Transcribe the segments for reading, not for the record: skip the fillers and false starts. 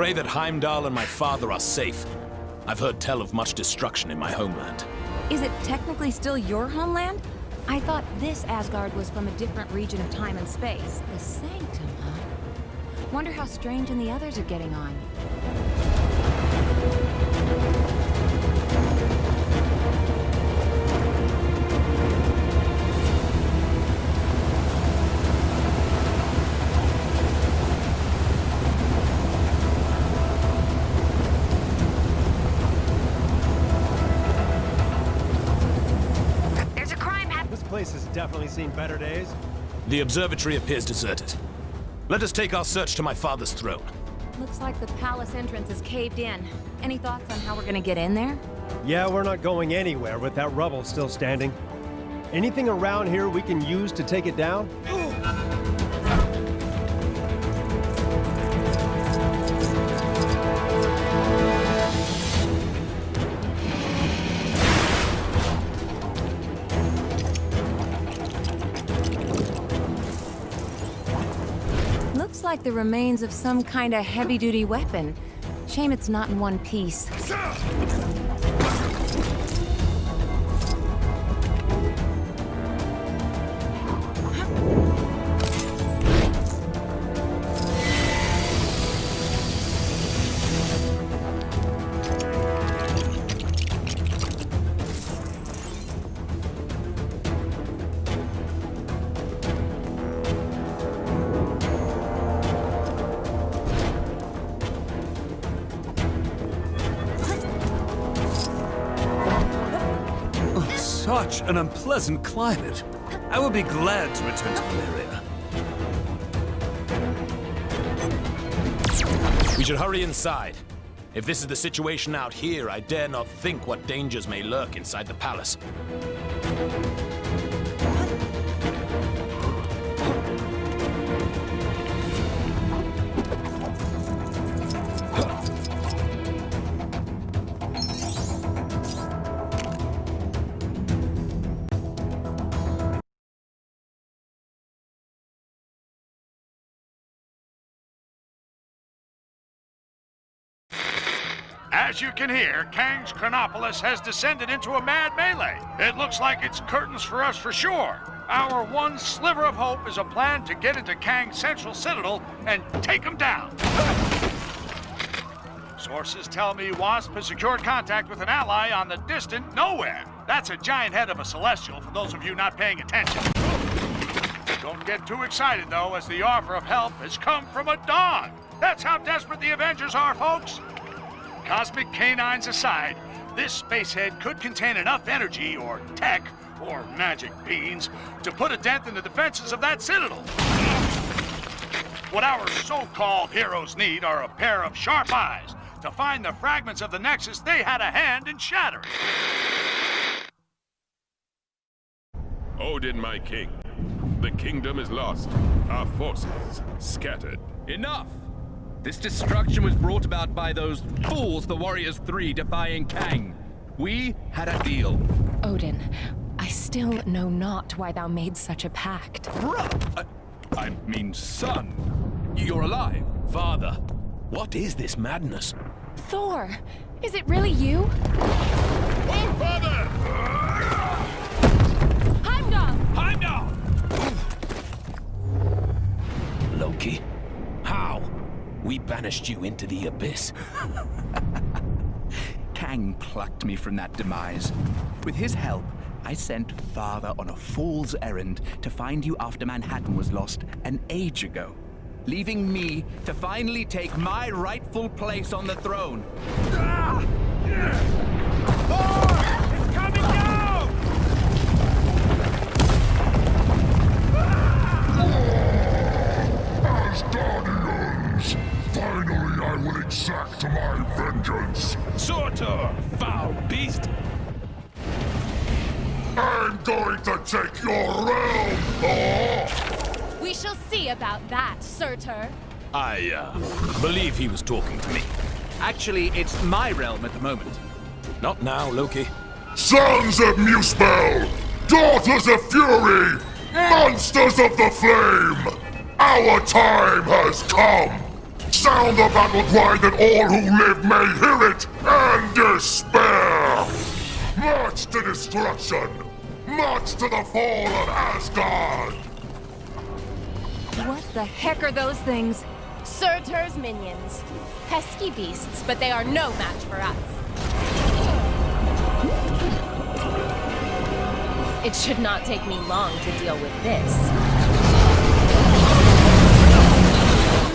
pray that Heimdall and my father are safe. I've heard tell of much destruction in my homeland. Is it technically still your homeland? I thought this Asgard was from a different region of time and space. The Sanctum, huh? Wonder how Strange and the others are getting on. This place has definitely seen better days. The observatory appears deserted. Let us take our search to my father's throne. Looks like the palace entrance is caved in. Any thoughts on how we're gonna get in there? Yeah, we're not going anywhere with that rubble still standing. Anything around here we can use to take it down? Looks like the remains of some kind of heavy-duty weapon. Shame it's not in one piece. Such an unpleasant climate. I will be glad to return to Valeria. We should hurry inside. If this is the situation out here, I dare not think what dangers may lurk inside the palace. As you can hear, Kang's Chronopolis has descended into a mad melee. It looks like it's curtains for us for sure. Our one sliver of hope is a plan to get into Kang's central citadel and take him down. Sources tell me Wasp has secured contact with an ally on the distant Nowhere. That's a giant head of a celestial for those of you not paying attention. Don't get too excited though, as the offer of help has come from a dog. That's how desperate the Avengers are, folks. Cosmic canines aside, this spacehead could contain enough energy or tech or magic beans to put a dent in the defenses of that citadel. What our so-called heroes need are a pair of sharp eyes to find the fragments of the Nexus they had a hand in shattering. Odin, my king. The kingdom is lost. Our forces scattered. Enough! This destruction was brought about by those fools, the Warriors Three, defying Kang. We had a deal. Odin, I still know not why thou made such a pact. I mean, son, you're alive. Father, what is this madness? Thor, is it really you? Oh, father! Heimdall! Heimdall! Loki, how? We banished you into the abyss. Kang plucked me from that demise. With his help, I sent Father on a fool's errand to find you after Manhattan was lost an age ago, leaving me to finally take my rightful place on the throne. Thor! It's coming down! Asgardians! Finally, I will exact my vengeance! Surtur, foul beast! I'm going to take your realm, Thor! We shall see about that, Surtur. I, believe he was talking to me. Actually, it's my realm at the moment. Not now, Loki. Sons of Muspel! Daughters of Fury! Monsters of the Flame! Our time has come! Sound the battle cry that all who live may hear it and despair! March to destruction! March to the fall of Asgard! What the heck are those things? Surtur's minions. Pesky beasts, but they are no match for us. It should not take me long to deal with this.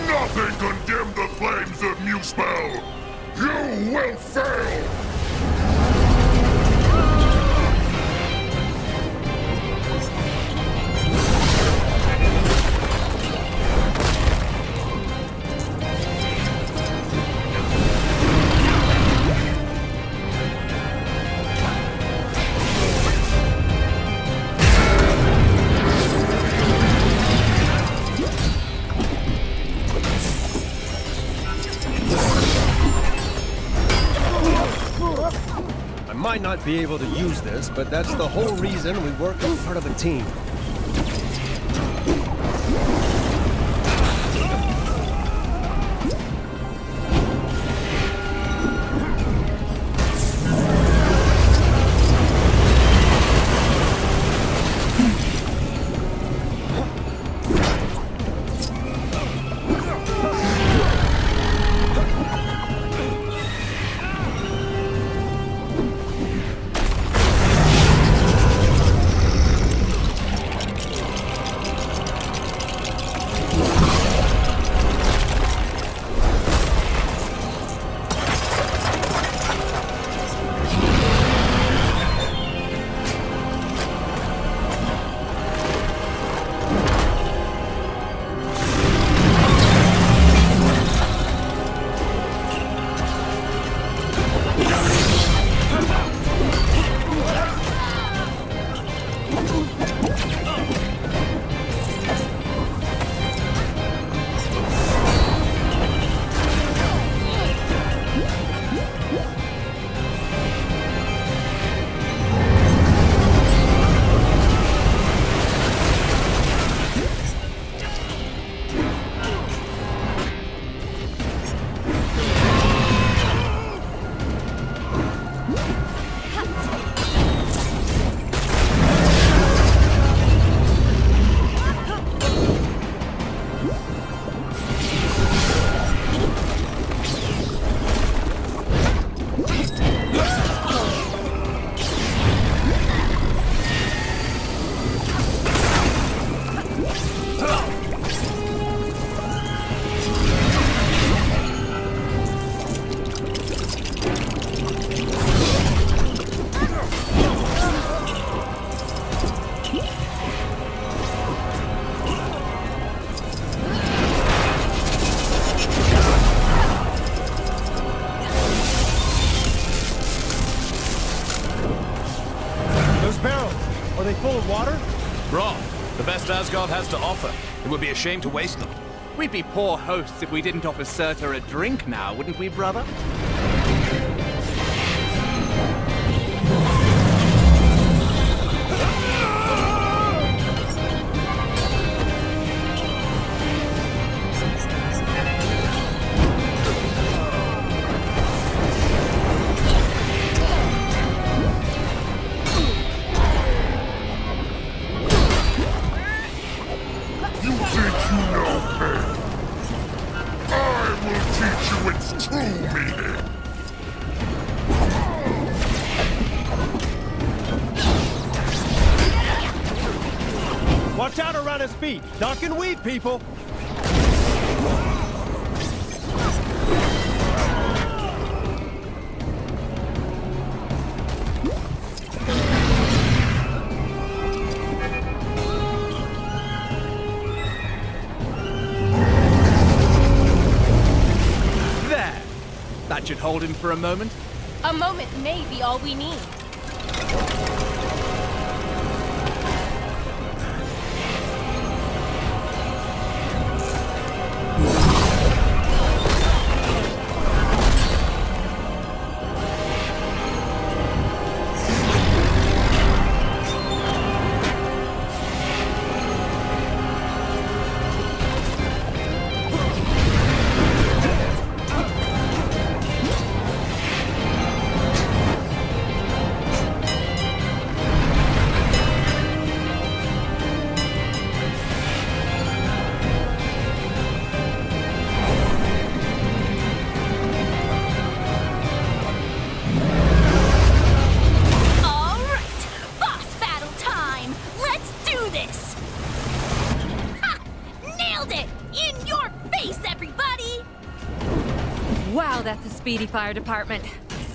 Nothing can dim the flames of Muspel! You will fail! I might not be able to use this, but that's the whole reason we work as part of a team. full of water? Broth. The best Asgard has to offer. It would be a shame to waste them. We'd be poor hosts if we didn't offer Surtur a drink now, wouldn't we, brother? Watch out around his feet! Knocking weed, people! There! That should hold him for a moment. A moment may be all we need. Fire Department.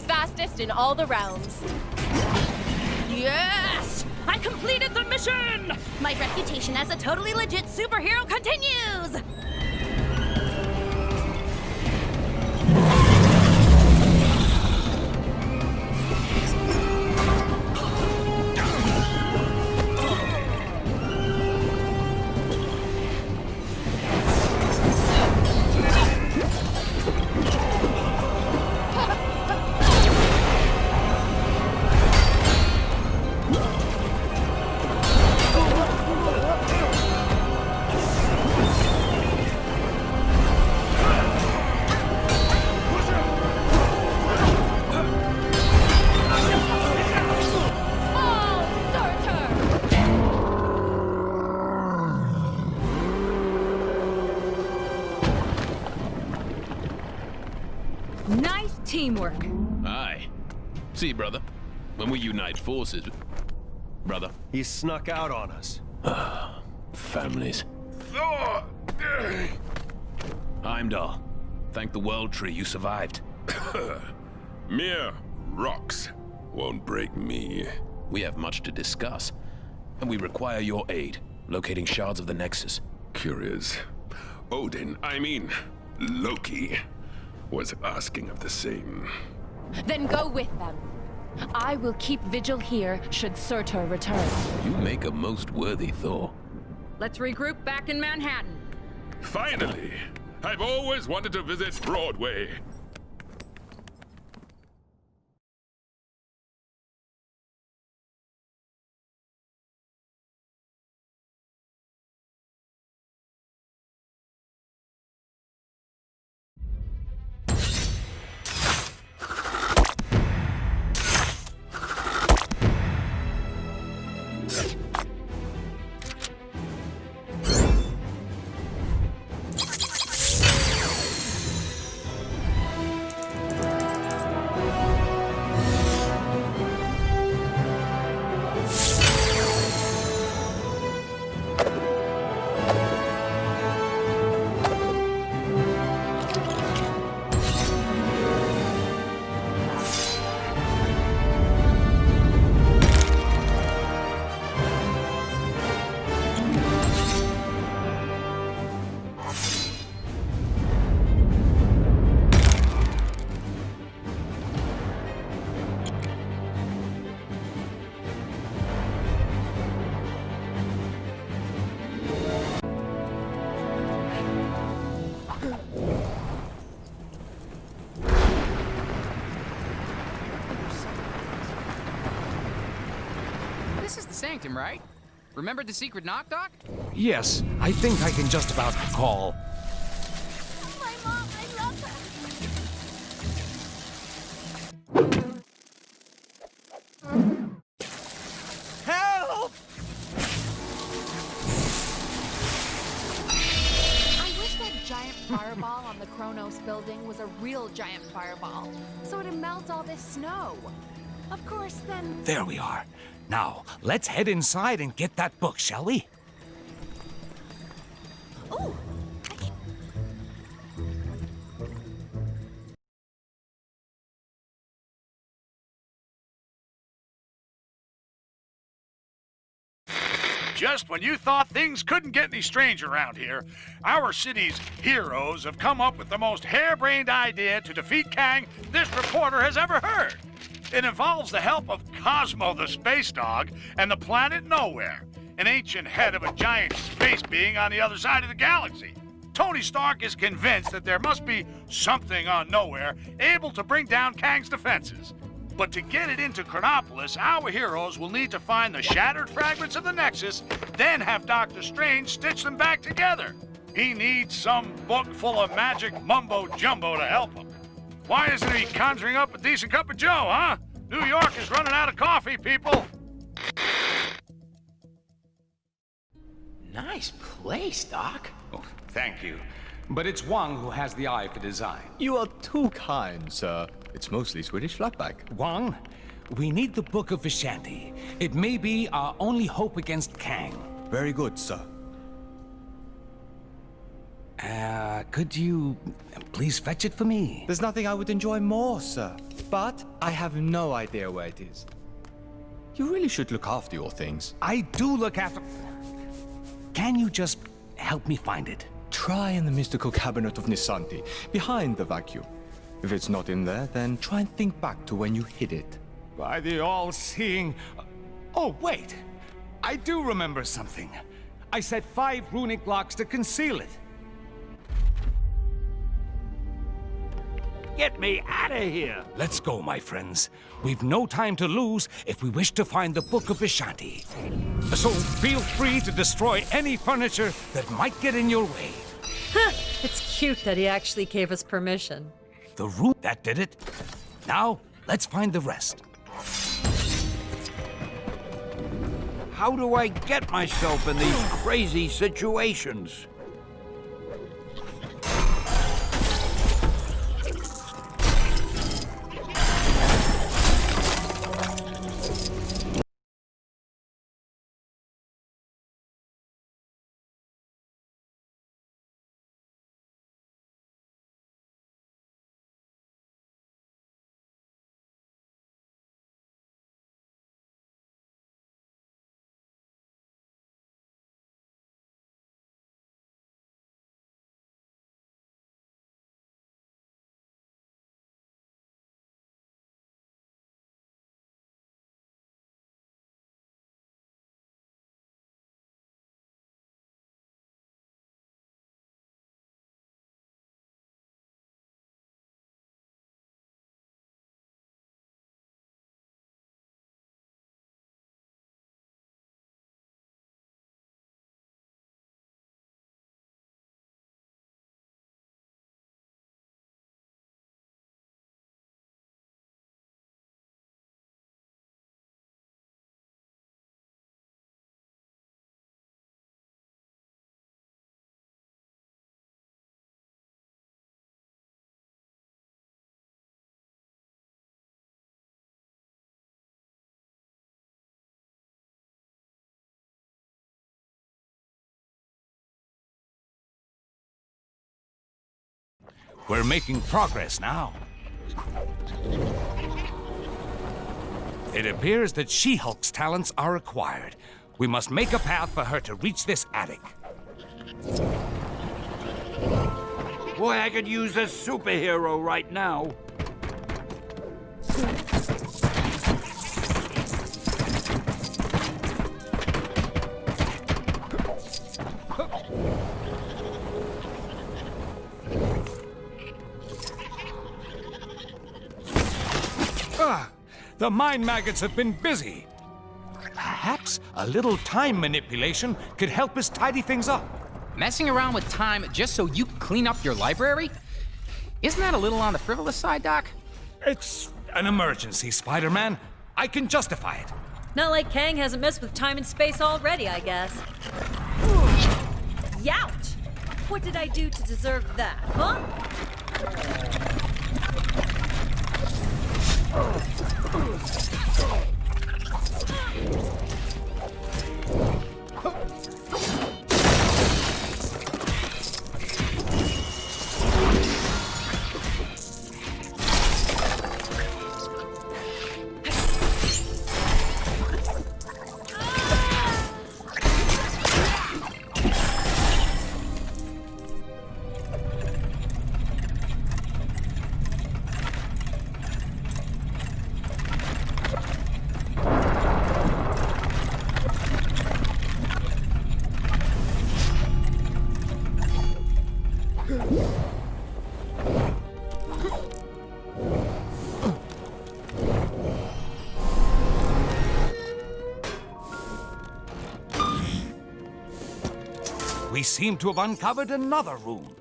Fastest in all the realms. Yes! I completed the mission! My reputation as a totally legit superhero continues! Nice teamwork. Aye. See, brother, when we unite forces... Brother. He snuck out on us. Families. Heimdall, thank the World Tree you survived. Mere rocks won't break me. We have much to discuss, and we require your aid, locating shards of the Nexus. Curious. Odin, I mean, Loki, was asking of the same. Then go with them. I will keep vigil here should Surtur return. You make a most worthy Thor. Let's regroup back in Manhattan. Finally! I've always wanted to visit Broadway. This is the Sanctum, right? Remember the secret knock, Doc? Yes, I think I can just about recall. My mom, I love her! Help! I wish that giant fireball on the Kronos building was a real giant fireball, so it'd melt all this snow. Of course, then... There we are. Now, let's head inside and get that book, shall we? Ooh! Just when you thought things couldn't get any stranger around here, our city's heroes have come up with the most harebrained idea to defeat Kang this reporter has ever heard. It involves the help of Cosmo the space dog and the planet Nowhere, an ancient head of a giant space being on the other side of the galaxy. Tony Stark is convinced that there must be something on Nowhere able to bring down Kang's defenses. But to get it into Chronopolis, our heroes will need to find the shattered fragments of the Nexus, then have Dr. Strange stitch them back together. He needs some book full of magic mumbo-jumbo to help him. Why isn't he conjuring up a decent cup of joe, huh? New York is running out of coffee, people. Nice place, Doc. Oh, thank you. But it's Wang who has the eye for design. You are too kind, sir. It's mostly Swedish flatback. Wang, we need the Book of Vishanti. It may be our only hope against Kang. Very good, sir. Could you please fetch it for me? There's nothing I would enjoy more, sir. But I have no idea where it is. You really should look after your things. I do look after... Can you just help me find it? Try in the mystical cabinet of Nisanti, behind the vacuum. If it's not in there, then try and think back to when you hid it. By the all-seeing... Oh, wait! I do remember something. I set 5 runic blocks to conceal it. Get me out of here! Let's go, my friends. We've no time to lose if we wish to find the Book of Vishanti. So feel free to destroy any furniture that might get in your way. It's cute that he actually gave us permission. The root that did it. Now, let's find the rest. How do I get myself in these crazy situations? We're making progress now. It appears that She-Hulk's talents are acquired. We must make a path for her to reach this attic. Boy, I could use a superhero right now. The mind maggots have been busy. Perhaps a little time manipulation could help us tidy things up. Messing around with time just so you clean up your library? Isn't that a little on the frivolous side, Doc? It's an emergency, Spider-Man. I can justify it. Not like Kang hasn't messed with time and space already, I guess. Youch! What did I do to deserve that, huh? We seem to have uncovered another room.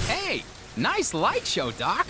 Hey, nice light show, Doc.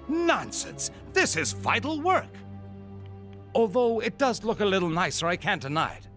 Nonsense! This is vital work! Although it does look a little nicer, I can't deny it.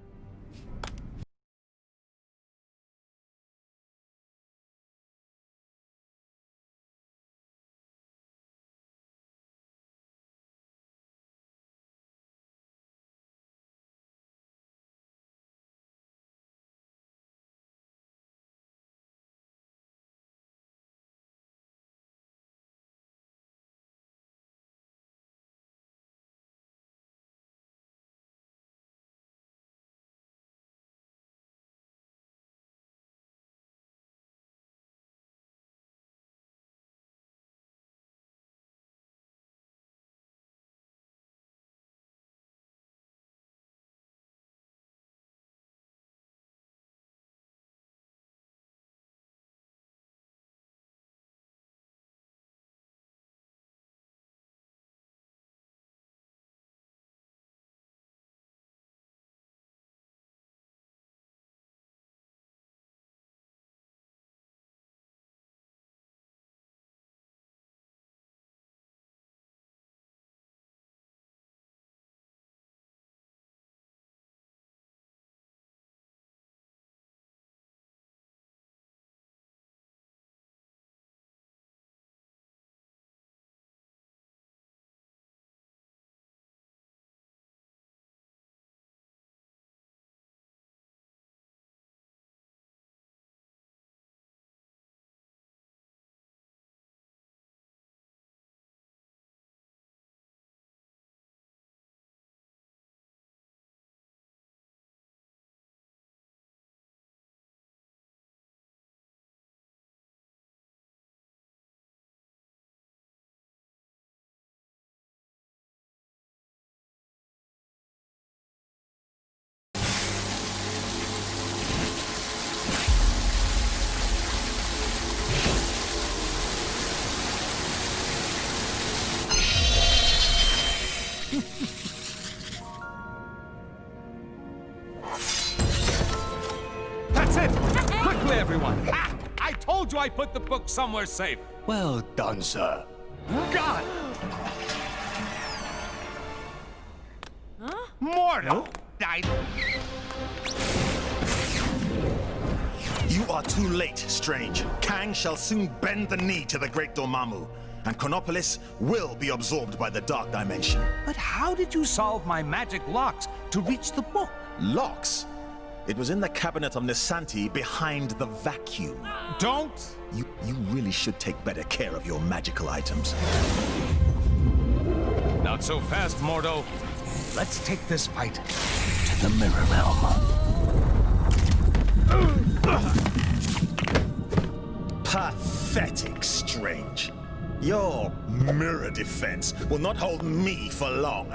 That's it! Quickly, everyone! Ha! I told you I put the book somewhere safe! Well done, sir. God! Huh? Mortal! You are too late, Strange. Kang shall soon bend the knee to the great Dormammu, and Chronopolis will be absorbed by the Dark Dimension. But how did you solve my magic locks to reach the book? Locks? It was in the cabinet of Nisanti behind the vacuum. Don't! You really should take better care of your magical items. Not so fast, Mordo. Let's take this fight to the Mirror Realm. Pathetic, Strange. Your mirror defense will not hold me for long.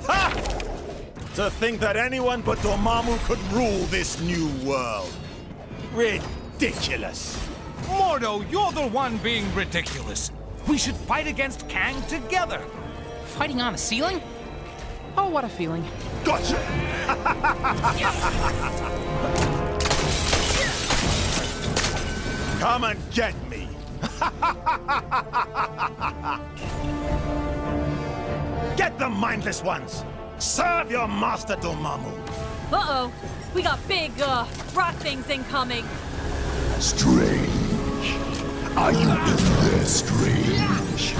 Ha! To think that anyone but Dormammu could rule this new world. Ridiculous. Mordo, you're the one being ridiculous. We should fight against Kang together. Fighting on the ceiling? Oh, what a feeling. Gotcha! Come and get me! Get the mindless ones! Serve your master, Dormammu! Uh-oh. We got big, rock things incoming. Strange. Are you in there, Strange?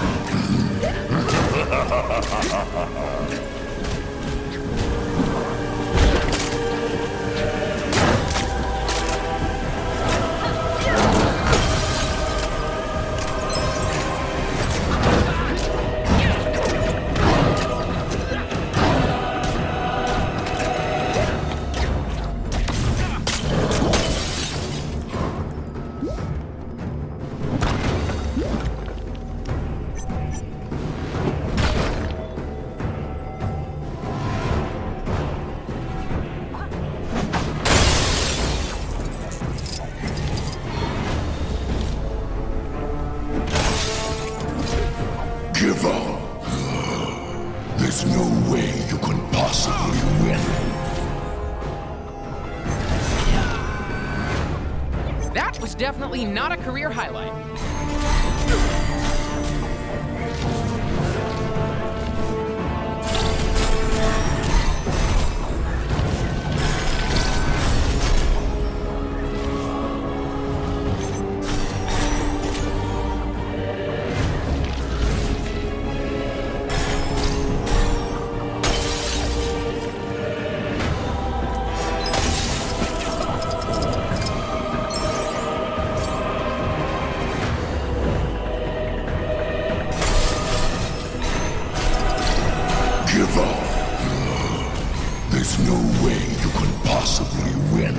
Give up. There's no way you can possibly win. That was definitely not a career highlight. Give up. There's no way you can possibly win.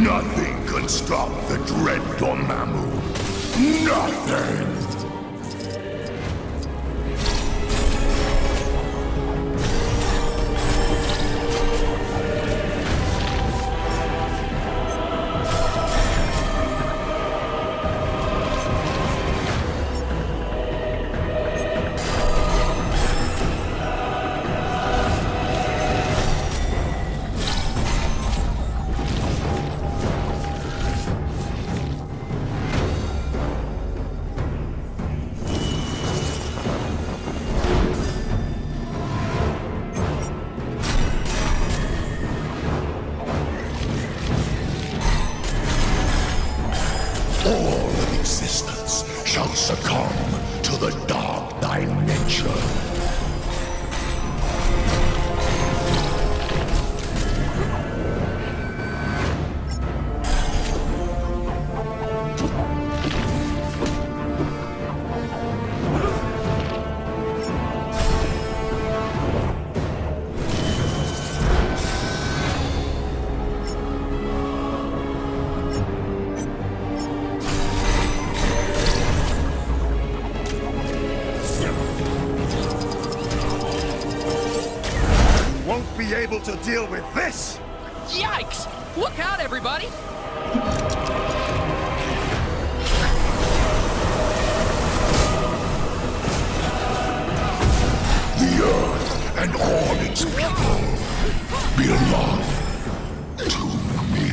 Nothing can stop the dread Dormammu. Nothing! All of existence shall succumb to the dark dimension. Won't be able to deal with this! Yikes! Look out, everybody! The earth and all its people belong to me.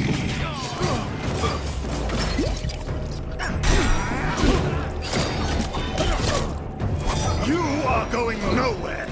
You are going nowhere!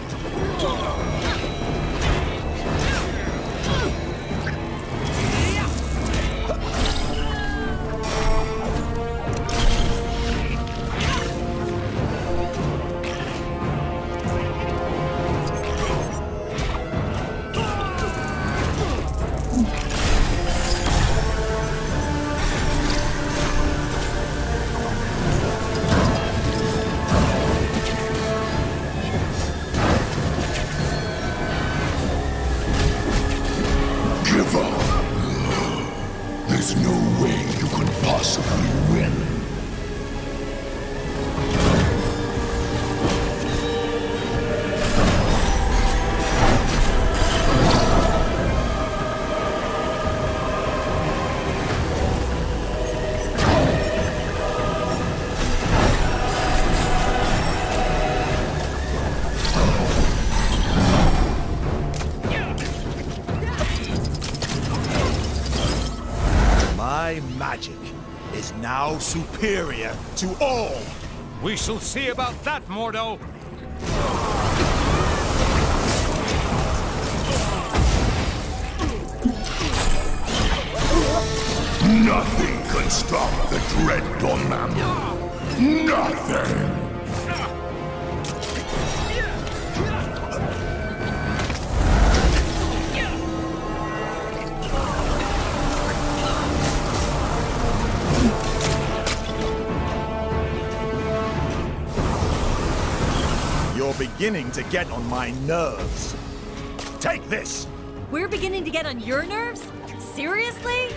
Give up. There's no way you can possibly win. My magic is now superior to all! We shall see about that, Mordo. Nothing can stop the dread Dormammu. Nothing! beginning to get on my nerves. Take this! We're beginning to get on your nerves? Seriously?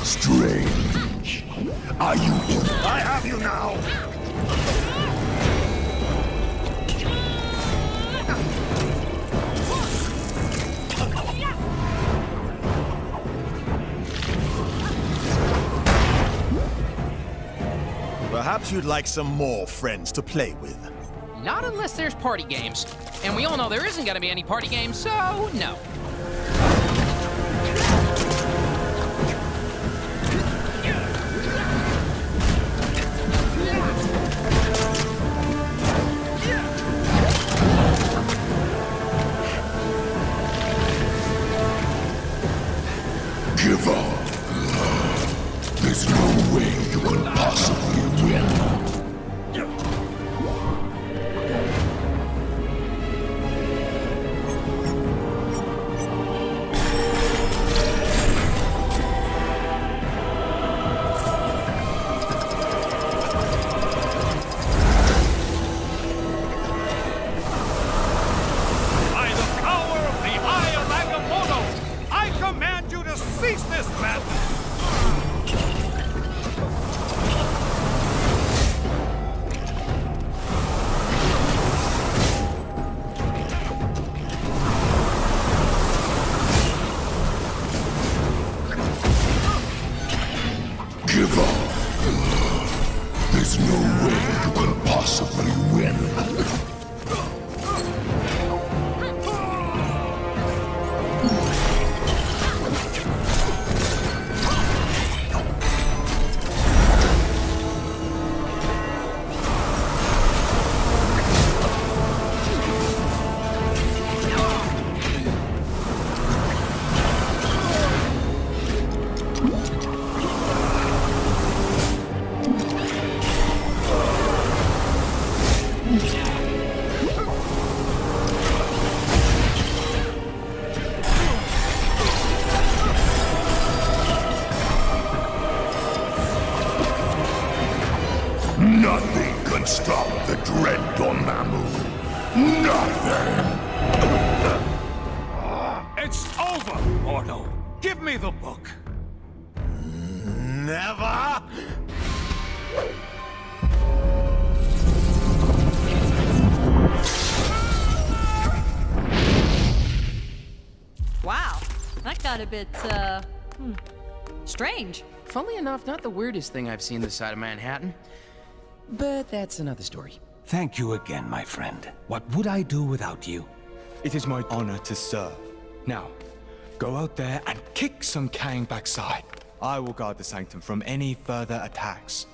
Strange. Are you in? I have you now! Perhaps you'd like some more friends to play with. Not unless there's party games. And we all know there isn't gonna be any party games, so no. Give up. There's no way you can possibly win. By the power of the Eye of Agamotto, I command you to cease this madness! Give up. There's no way you can possibly win. Nothing can stop the dread Dormammu. Nothing! It's over, Mordo. Give me the book. Never! Wow, that got a bit, strange. Funnily enough, not the weirdest thing I've seen this side of Manhattan. But that's another story. Thank you again, my friend. What would I do without you? It is my honor to serve. Now, go out there and kick some Kang backside. I will guard the Sanctum from any further attacks.